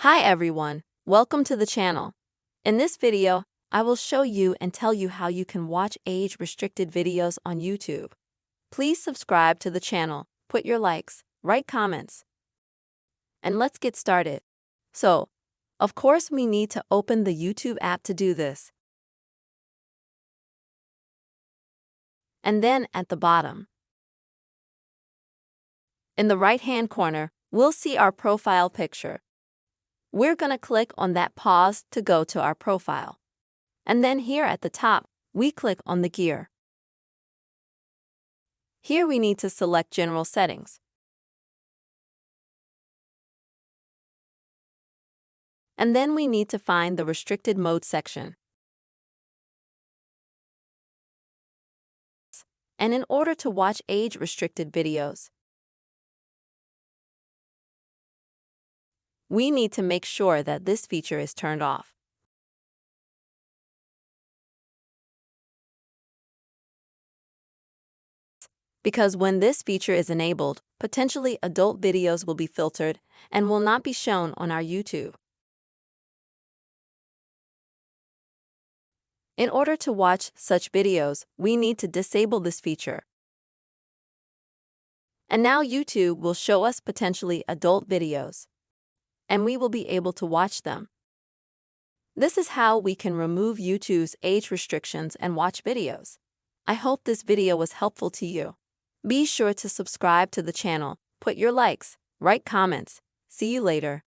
Hi everyone, welcome to the channel. In this video, I will show you and tell you how you can watch age-restricted videos on YouTube. Please subscribe to the channel, put your likes, write comments, and let's get started. So, of course we need to open the YouTube app to do this. And then at the bottom, in the right-hand corner, we'll see our profile picture. We're gonna click on that pause to go to our profile. And then here at the top, we click on the gear. Here we need to select General Settings. And then we need to find the Restricted Mode section. And in order to watch age-restricted videos, we need to make sure that this feature is turned off. Because when this feature is enabled, potentially adult videos will be filtered and will not be shown on our YouTube. In order to watch such videos, we need to disable this feature. And now YouTube will show us potentially adult videos, and we will be able to watch them. This is how we can remove YouTube's age restrictions and watch videos. I hope this video was helpful to you. Be sure to subscribe to the channel, put your likes, write comments. See you later.